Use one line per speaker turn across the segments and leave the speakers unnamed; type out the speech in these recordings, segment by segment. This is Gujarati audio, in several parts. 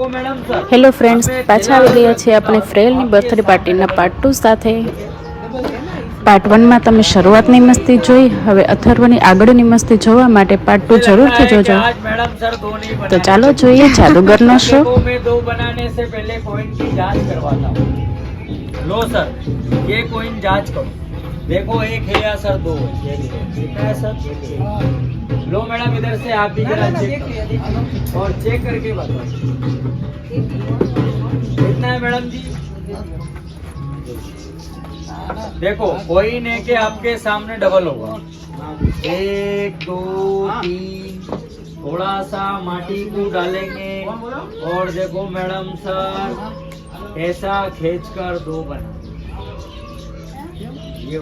હેલો ફ્રેન્ડ્સ, પાછા આવી ગયા છીએ આપણે ફ્રેલની બર્થડે પાર્ટીના પાર્ટ 2 સાથે. પાર્ટ 1માં તમે શરૂઆતની મસ્તી જોઈ, હવે અથર્વની આગળની મસ્તી જોવા માટે પાર્ટ 2 જરૂરથી જોજો. તો ચાલો જોઈએ જાદુગરનો શો.
दो बनाने से पहले कॉइन की जांच करवाता हूँ. लो सर, ये कॉइन जांच करो. देखो एक है या सर दो है. देखा है सर? लो मैडम इधर से आप भी जरा चेक करो और चेक करके बताओ कितना है मैडम जी. देखो कॉइन है कि आपके सामने डबल होगा. 1 2 3 थोड़ा सा माटी को डालेंगे और देखो मैडम सर ऐसा खींचकर दो बना. ये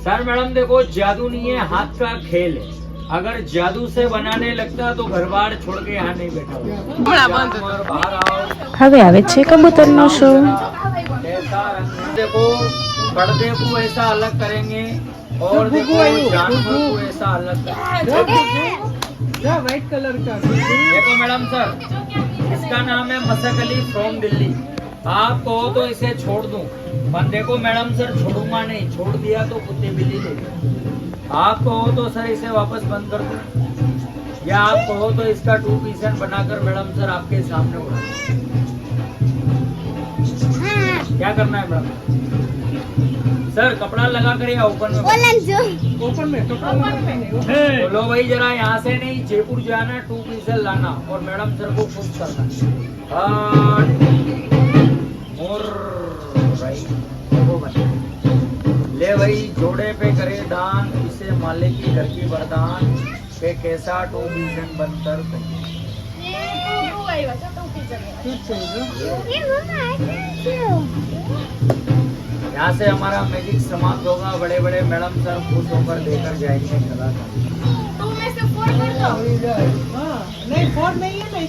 सर मैडम देखो जादू नहीं है, हाथ का खेल है. अगर जादू से बनाने लगता तो घर बार छोड़ के यहाँ नहीं बैठा होता.
હવે આવે છે કબૂતરનો શો.
देखो पर्दे को ऐसा अलग करेंगे और देखो जानवर को ऐसा अलग करेंगे. व्हाइट कलर का देखो मैडम सर, इसका नाम है मसक अली फ्रॉम दिल्ली. आप कहो तो इसे छोड़ दूं, पर देखो मैडम सर छोड़ूंगा नहीं. छोड़ दिया तो कुत्ते बिल्ली ले. आप कहो तो सर इसे वापस बंद कर दूं, या आप कहो तो इसका 2 पीस बनाकर मैडम सर आपके सामने उड़ा. क्या करना है मैडम सर? कपड़ा लगा कर या ओपन में? ओपन में. लो भाई जरा यहाँ से नहीं, जयपुर जाना, 2 पीस लाना और मैडम सर को खुश करना. और भाई ले भाई जोड़े पे करे दान, इसे मालिक की घर की वरदान पे कैसा 2 पीस बनकर. यहाँ से हमारा मैजिक समाप्त होगा. बड़े बड़े मैडम सर खुश होकर देकर जाएंगे कलाकार. नहीं 4 नहीं है,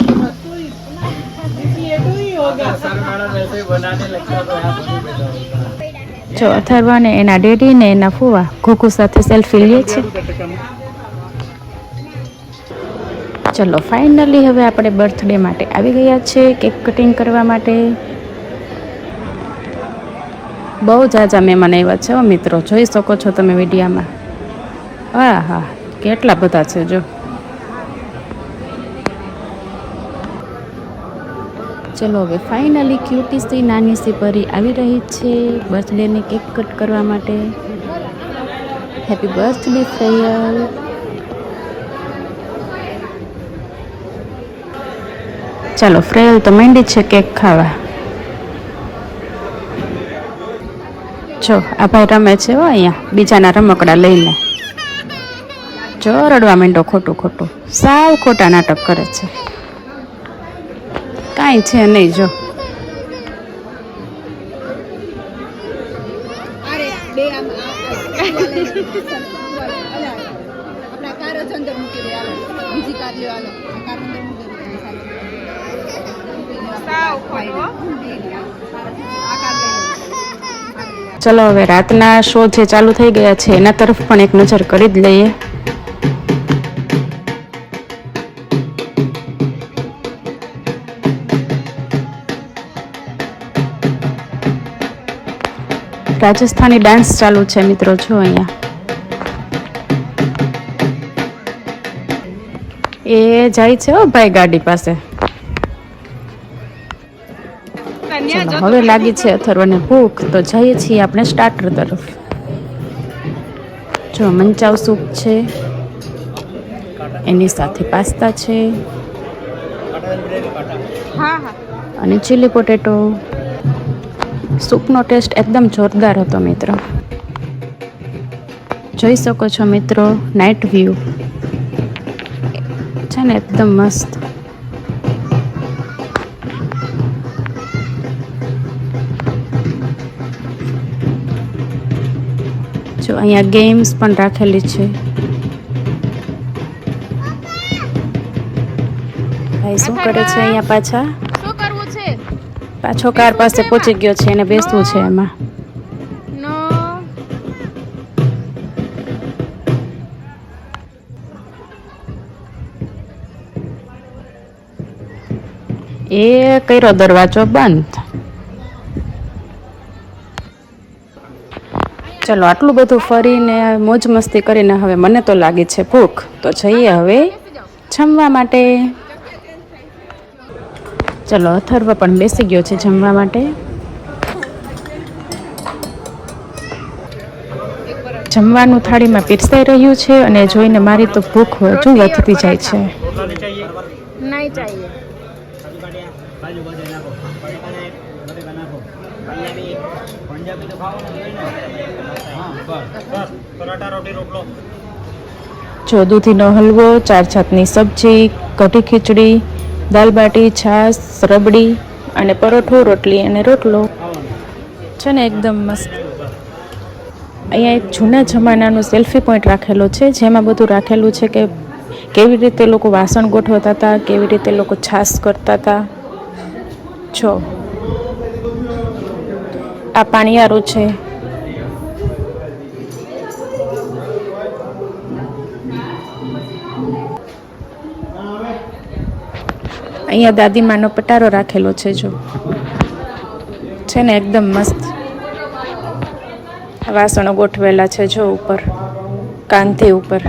इसलिए 2 ही होगा. सर मैडम ऐसे बनाने लगता तो यहाँ नहीं बैठा होता.
જો અથર્વ ને એના ડેડી ને એના ફુવા ઘુઘુ સાથે સેલ્ફી લે છે. ચલો ફાઇનલી હવે આપણે બર્થડે માટે આવી ગયા છે કેક કટિંગ કરવા માટે. બહુ જાજા મહેમાન આવ્યા છે મિત્રો, જોઈ શકો છો તમે વિડીયામાં. હા હા, કેટલા બધા છે જો. ચલો હવે ફાઇનલી ક્યુટી સી નાની સી પરી આવી રહી છે બર્થડેની કેક કટ કરવા માટે. Happy birthday Freyal. ચાલો ફ્રેયલ તો માંડી છે કેક ખાવા. જો આ ભાઈ રમે છે હો અહીંયા બીજાના રમકડા લઈને. જો રડવા માંડો ખોટું ખોટું, સાવ ખોટા નાટક કરે છે. કાંઈ છે નહીં જો. ચલો હવે રાતના શો જે ચાલુ થઈ ગયા છે એના તરફ પણ એક નજર કરી જ લઈએ. રાજસ્થાની ડાન્સ ચાલુ છે મિત્રો, જો અહીંયા. એ જાય છે હો ભાઈ ગાડી પાસે. ચલો હવે લાગી છે અથર્વને ભૂખ, તો જઈએ છીએ આપણે સ્ટાર્ટર તરફ. જો મંચાવ સૂપ છે, એની સાથે પાસ્તા છે અને ચીલી પોટેટો. સૂપનો ટેસ્ટ એકદમ જોરદાર હતો મિત્રો. જોઈ શકો છો મિત્રો નાઇટ વ્યૂ છે ને એકદમ મસ્ત. જો અહીંયા ગેમ્સ પણ રાખેલી છે. ભાઈ શું કરે છે અહીંયા પાછા? પાછો કાર પાસે પહોંચી ગયો છે, એને બેસવું છે એમાં. એ કર્યો દરવાજો બંધ. ચલો આટલું બધું ફરીને મોજ મસ્તી કરીને હવે મને તો લાગી છે ભૂખ, તો જઈએ હવે જમવા માટે. ચલો અથર્વ પણ બેસી ગયો છે જમવા માટે. જમવાનું થાળીમાં પીરસાઈ રહ્યું છે અને જોઈને મારી તો ભૂખ હજુ વધતી જાય છે.
नहीं चाहिए.
જો દૂધીનો હલવો, 4 જાતની સબ્જી, કઢી ખીચડી, દાલ બાટી, છાશ, રબડી અને પરોઠો, રોટલી અને રોટલો છે ને એકદમ મસ્ત. અહીંયા એક જૂના જમાનાનો સેલ્ફી પોઈન્ટ રાખેલો છે, જેમાં બધું રાખેલું છે કે કેવી રીતે લોકો વાસણ ગોઠવતા હતા, કેવી રીતે લોકો છાશ કરતા હતા. જો આ પાણીયારું છે. અહીંયા દાદીમાનો પટારો રાખેલો છે. જો છે ને એકદમ મસ્ત. વાસણો ગોઠવેલા છે જો ઉપર કાંધી ઉપર.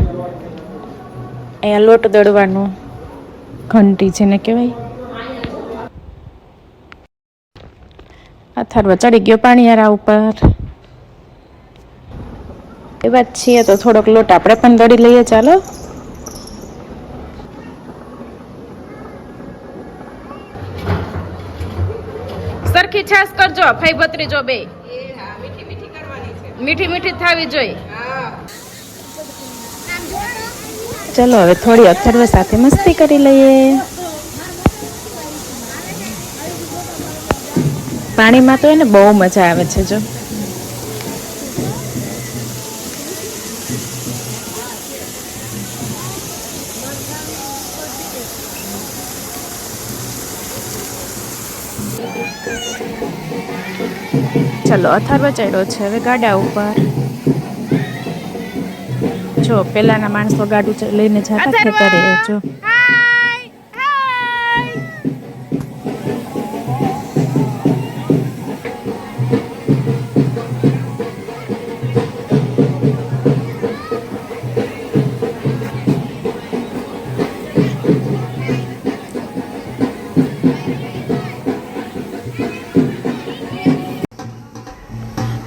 અહીંયા લોટ દળવાનો ઘંટી જેને કહેવાય. અથર્વ ચડી ગયો પાણીયારા ઉપર. એ વાત છીએ તો થોડોક લોટ આપણે પણ દળી લઈએ. ચાલો સરખી છાશ કરજો, ફઈ ભત્રીજો બે. મીઠી મીઠી થાવી જોઈએ. ચલો હવે થોડી અથર્વ સાથે મસ્તી કરી લઈએ. પાણીમાં તો એને બહુ મજા આવે છે. જો ચલો અથર્વ ચડ્યો છે હવે ગાડા ઉપર. જો પેલાના માણસો ગાડું લઈને જતા ખેતરે. જો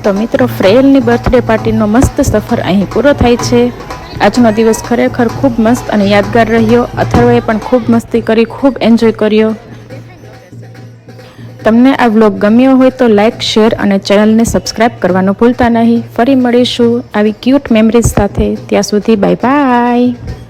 તો મિત્રો ફ્રેલની બર્થડે પાર્ટીનો મસ્ત સફર અહીં પૂરો થાય છે. આજનો દિવસ ખરેખર ખૂબ મસ્ત અને યાદગાર રહ્યો. અથર્વએ પણ ખૂબ મસ્તી કરી, ખૂબ એન્જોય કર્યો. તમને આ વ્લોગ ગમ્યો હોય તો લાઇક, શેર અને ચેનલને સબસ્ક્રાઈબ કરવાનું ભૂલતા નહીં. ફરી મળીશું આવી ક્યુટ મેમરીઝ સાથે. ત્યાં સુધી બાય બાય.